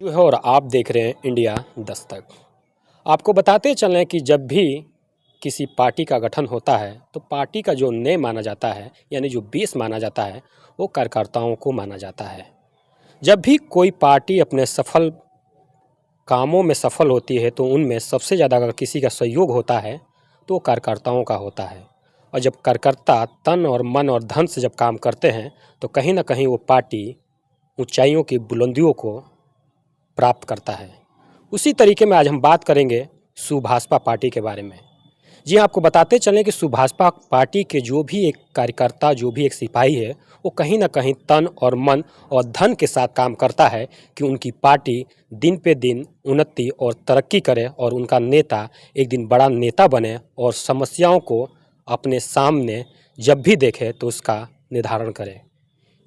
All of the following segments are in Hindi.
जो है और आप देख रहे हैं इंडिया दस्तक। आपको बताते चलें कि जब भी किसी पार्टी का गठन होता है तो पार्टी का जो नेम माना जाता है यानी जो बेस माना जाता है वो कार्यकर्ताओं को माना जाता है। जब भी कोई पार्टी अपने सफल कामों में सफल होती है तो उनमें सबसे ज़्यादा अगर किसी का सहयोग होता है तो वो कार्यकर्ताओं का होता है। और जब कार्यकर्ता तन और मन और धन से जब काम करते हैं तो कहीं ना कहीं वो पार्टी ऊंचाइयों की बुलंदियों को प्राप्त करता है। उसी तरीके में आज हम बात करेंगे सुभाषपा पार्टी के बारे में। जी हाँ, आपको बताते चलें कि सुभाषपा पार्टी के जो भी एक कार्यकर्ता, जो भी एक सिपाही है, वो कहीं ना कहीं तन और मन और धन के साथ काम करता है कि उनकी पार्टी दिन पे दिन उन्नति और तरक्की करे और उनका नेता एक दिन बड़ा नेता बने और समस्याओं को अपने सामने जब भी देखे तो उसका निर्धारण करे।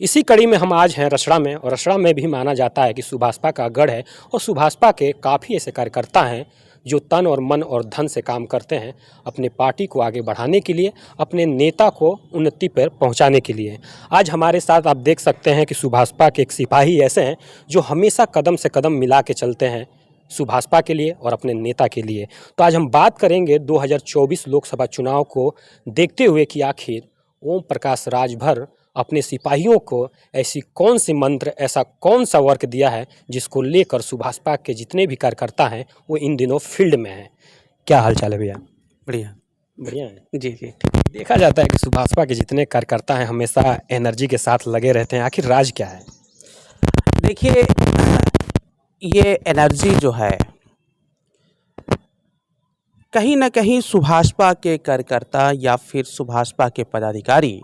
इसी कड़ी में हम आज हैं रसड़ा में, और रसड़ा में भी माना जाता है कि सुभाषपा का गढ़ है और सुभाषपा के काफ़ी ऐसे कार्यकर्ता हैं जो तन और मन और धन से काम करते हैं अपने पार्टी को आगे बढ़ाने के लिए, अपने नेता को उन्नति पर पहुंचाने के लिए। आज हमारे साथ आप देख सकते हैं कि सुभाषपा के एक सिपाही ऐसे हैं जो हमेशा कदम से कदम मिला के चलते हैं सुभाषपा के लिए और अपने नेता के लिए। तो आज हम बात करेंगे 2024 लोकसभा चुनाव को देखते हुए कि आखिर ओम प्रकाश राजभर अपने सिपाहियों को ऐसी कौन सी मंत्र, ऐसा कौन सा वर्क दिया है जिसको लेकर सुभाषपा के जितने भी कार्यकर्ता हैं वो इन दिनों फील्ड में हैं। क्या हाल चाल है भैया? बढ़िया। बढ़िया है। जी, जी। देखा जाता है कि सुभाषपा के जितने कार्यकर्ता हैं हमेशा एनर्जी के साथ लगे रहते हैं, आखिर राज क्या है? देखिए, ये एनर्जी जो है, कहीं न कहीं सुभाषपा के कार्यकर्ता या फिर सुभाषपा के पदाधिकारी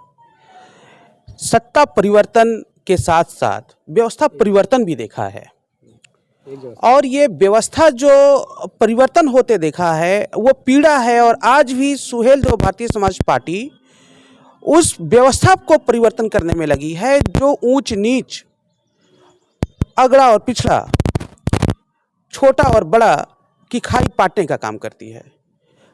सत्ता परिवर्तन के साथ-साथ व्यवस्था परिवर्तन भी देखा है। और ये व्यवस्था जो परिवर्तन होते देखा है, वो पीड़ा है। और आज भी सुहेल जो भारतीय समाज पार्टी उस व्यवस्था को परिवर्तन करने में लगी है, जो ऊंच नीच, अगड़ा और पिछड़ा, छोटा और बड़ा की खाई पाटने का काम करती है।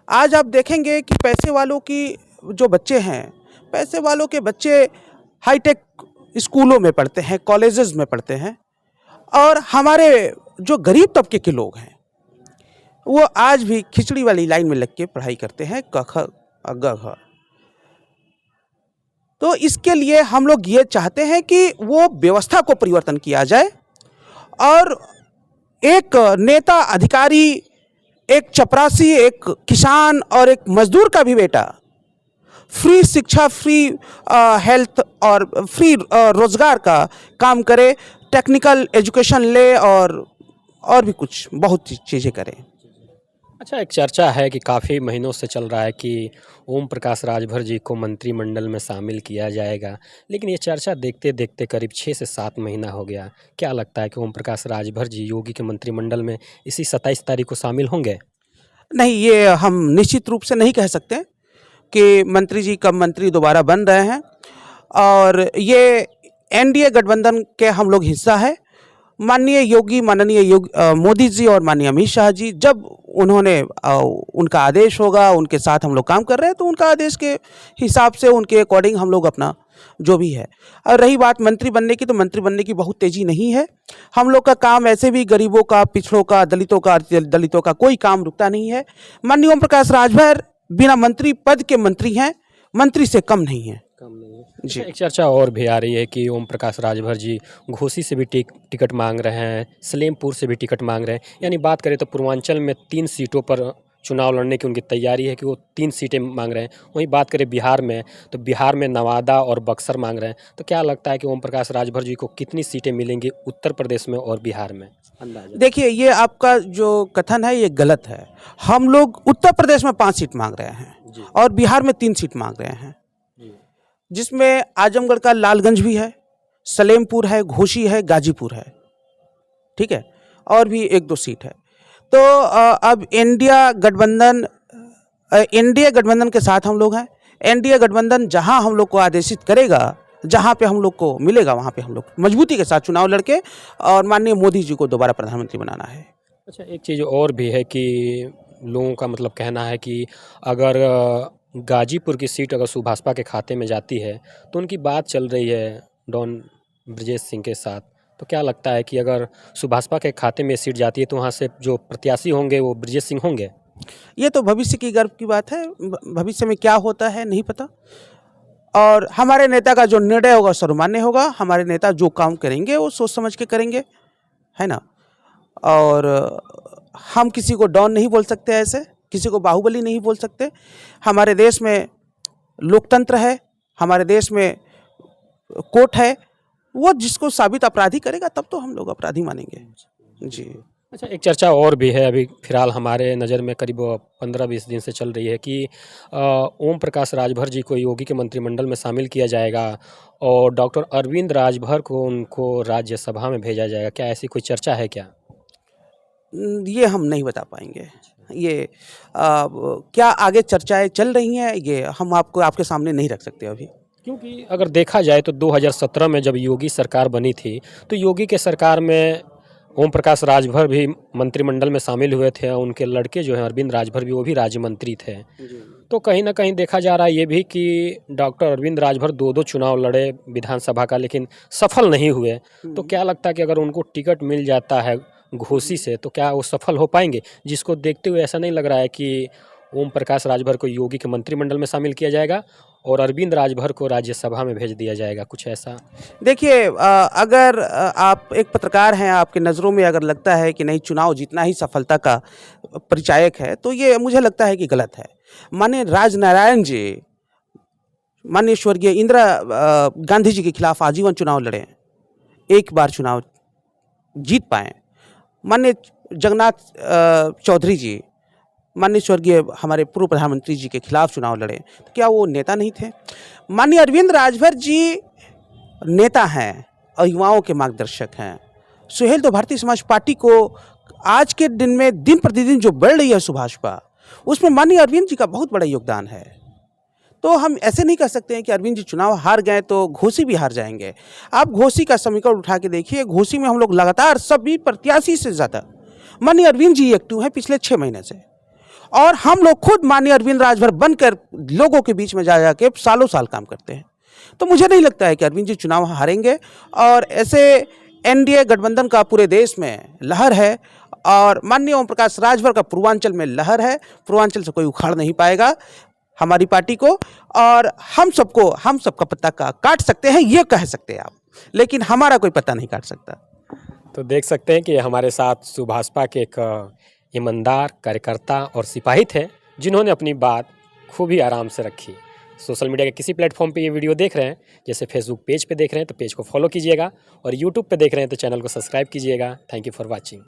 आज आप देखेंगे कि पैसे वालों की जो बच्चे हैं, पैसे वालों के बच्चे हाईटेक स्कूलों में पढ़ते हैं, कॉलेजेस में पढ़ते हैं, और हमारे जो गरीब तबके के लोग हैं वो आज भी खिचड़ी वाली लाइन में लग के पढ़ाई करते हैं, क ख ग घ। तो इसके लिए हम लोग ये चाहते हैं कि वो व्यवस्था को परिवर्तन किया जाए और एक नेता, अधिकारी, एक चपरासी, एक किसान और एक मजदूर का भी बेटा फ्री शिक्षा, फ्री हेल्थ और फ्री रोजगार का काम करे, टेक्निकल एजुकेशन ले और भी कुछ बहुत चीज़ें करें। अच्छा, एक चर्चा है कि काफ़ी महीनों से चल रहा है कि ओम प्रकाश राजभर जी को मंत्रिमंडल में शामिल किया जाएगा, लेकिन ये चर्चा देखते देखते करीब 6 से 7 महीना हो गया। क्या लगता है कि ओम प्रकाश राजभर जी योगी के मंत्रिमंडल में इसी 27 तारीख को शामिल होंगे? नहीं, ये हम निश्चित रूप से नहीं कह सकते कि मंत्री जी कब मंत्री दोबारा बन रहे हैं। और ये एनडीए गठबंधन के हम लोग हिस्सा है। माननीय मोदी जी और माननीय अमित शाह जी, जब उन्होंने उनका आदेश होगा, उनके साथ हम लोग काम कर रहे हैं, तो उनका आदेश के हिसाब से, उनके अकॉर्डिंग हम लोग अपना जो भी है। और रही बात मंत्री बनने की, तो मंत्री बनने की बहुत तेज़ी नहीं है। हम लोग का काम ऐसे भी गरीबों का, पिछड़ों का, दलितों का कोई काम रुकता नहीं है। माननीय ओम प्रकाश राजभर बिना मंत्री पद के मंत्री हैं, मंत्री से कम नहीं है। कम नहीं है जी। एक चर्चा और भी आ रही है कि ओम प्रकाश राजभर जी घोसी से भी टिकट मांग रहे हैं, सलेमपुर से भी टिकट मांग रहे हैं। यानी बात करें तो पूर्वांचल में 3 सीटों पर चुनाव लड़ने की उनकी तैयारी है कि वो 3 सीटें मांग रहे हैं। वहीं बात करें बिहार में, तो बिहार में नवादा और बक्सर मांग रहे हैं। तो क्या लगता है कि ओम प्रकाश राजभर जी को कितनी सीटें मिलेंगी उत्तर प्रदेश में और बिहार में? अंदाजा। देखिए, ये आपका जो कथन है ये गलत है। हम लोग उत्तर प्रदेश में 5 सीट मांग रहे हैं और बिहार में 3 सीट मांग रहे हैं, जिसमें आजमगढ़ का लालगंज भी है, सलेमपुर है, घोसी है, गाजीपुर है, ठीक है, और भी 1-2 सीट है। तो अब एनडीए गठबंधन के साथ हम लोग हैं। एनडीए गठबंधन जहां हम लोग को आदेशित करेगा, जहां पे हम लोग को मिलेगा, वहां पे हम लोग मजबूती के साथ चुनाव लड़के और माननीय मोदी जी को दोबारा प्रधानमंत्री बनाना है। अच्छा, एक चीज़ और भी है कि लोगों का मतलब कहना है कि अगर गाजीपुर की सीट अगर सुभाषपा के खाते में जाती है तो उनकी बात चल रही है डॉन ब्रजेश सिंह के साथ। तो क्या लगता है कि अगर सुभाषपा के खाते में सीट जाती है तो वहाँ से जो प्रत्याशी होंगे वो ब्रजेश सिंह होंगे? ये तो भविष्य की गर्व की बात है। भविष्य में क्या होता है नहीं पता। और हमारे नेता का जो निर्णय होगा सर्वमान्य होगा। हमारे नेता जो काम करेंगे वो सोच समझ के करेंगे, है ना। और हम किसी को डॉन नहीं बोल सकते, ऐसे किसी को बाहुबली नहीं बोल सकते। हमारे देश में लोकतंत्र है, हमारे देश में कोर्ट है। वो जिसको साबित अपराधी करेगा तब तो हम लोग अपराधी मानेंगे। जी। अच्छा, एक चर्चा और भी है अभी फिलहाल हमारे नज़र में करीब 15-20 दिन से चल रही है कि ओम प्रकाश राजभर जी को योगी के मंत्रिमंडल में शामिल किया जाएगा और डॉक्टर अरविंद राजभर को उनको राज्यसभा में भेजा जाएगा। क्या ऐसी कोई चर्चा है क्या? ये हम नहीं बता पाएंगे। ये क्या आगे चर्चाएं चल रही हैं, ये हम आपको आपके सामने नहीं रख सकते अभी। क्योंकि अगर देखा जाए तो 2017 में जब योगी सरकार बनी थी तो योगी के सरकार में ओम प्रकाश राजभर भी मंत्रिमंडल में शामिल हुए थे। उनके लड़के जो हैं अरविंद राजभर भी, वो भी राज्य मंत्री थे। तो कहीं ना कहीं देखा जा रहा है ये भी कि डॉक्टर अरविंद राजभर 2-2 चुनाव लड़े विधानसभा का, लेकिन सफल नहीं हुए। तो क्या लगता है कि अगर उनको टिकट मिल जाता है घोसी से तो क्या वो सफल हो पाएंगे? जिसको देखते हुए ऐसा नहीं लग रहा है कि ओम प्रकाश राजभर को योगी के मंत्रिमंडल में शामिल किया जाएगा और अरविंद राजभर को राज्यसभा में भेज दिया जाएगा, कुछ ऐसा? देखिए, अगर आप एक पत्रकार हैं, आपके नज़रों में अगर लगता है कि नहीं चुनाव जीतना ही सफलता का परिचायक है, तो ये मुझे लगता है कि गलत है। माननीय राजनारायण जी, माननीय स्वर्गीय इंदिरा गांधी जी के खिलाफ आजीवन चुनाव लड़े, एक बार चुनाव जीत पाए। माननीय जगन्नाथ चौधरी जी, माननीय स्वर्गीय हमारे पूर्व प्रधानमंत्री जी के खिलाफ चुनाव लड़े, तो क्या वो नेता नहीं थे? माननीय अरविंद राजभर जी नेता हैं और युवाओं के मार्गदर्शक हैं। सुहेल तो भारतीय समाज पार्टी को आज के दिन में दिन प्रतिदिन जो बढ़ रही है सुभाषपा, उसमें माननीय अरविंद जी का बहुत बड़ा योगदान है। तो हम ऐसे नहीं कह सकते हैं कि अरविंद जी चुनाव हार गए तो घोसी भी हार जाएंगे। आप घोसी का समीकरण उठा के देखिए, घोसी में हम लोग लगातार सभी प्रत्याशी से ज़्यादा माननीय अरविंद जी एक्टिव हैं पिछले 6 महीने से। और हम लोग खुद माननीय अरविंद राजभर बनकर लोगों के बीच में जा जा के सालों साल काम करते हैं। तो मुझे नहीं लगता है कि अरविंद जी चुनाव हारेंगे। और ऐसे एनडीए गठबंधन का पूरे देश में लहर है और माननीय ओम प्रकाश राजभर का पूर्वांचल में लहर है। पूर्वांचल से कोई उखाड़ नहीं पाएगा हमारी पार्टी को। और हम सबका पत्ता काट सकते हैं, ये कह सकते हैं आप, लेकिन हमारा कोई पत्ता नहीं काट सकता। तो देख सकते हैं कि हमारे साथ सुभाषपा के एक ईमानदार कार्यकर्ता और सिपाही थे जिन्होंने अपनी बात खूब ही आराम से रखी। सोशल मीडिया के किसी प्लेटफॉर्म पे ये वीडियो देख रहे हैं, जैसे फेसबुक पेज पे देख रहे हैं तो पेज को फॉलो कीजिएगा और यूट्यूब पे देख रहे हैं तो चैनल को सब्सक्राइब कीजिएगा। Thank you for watching.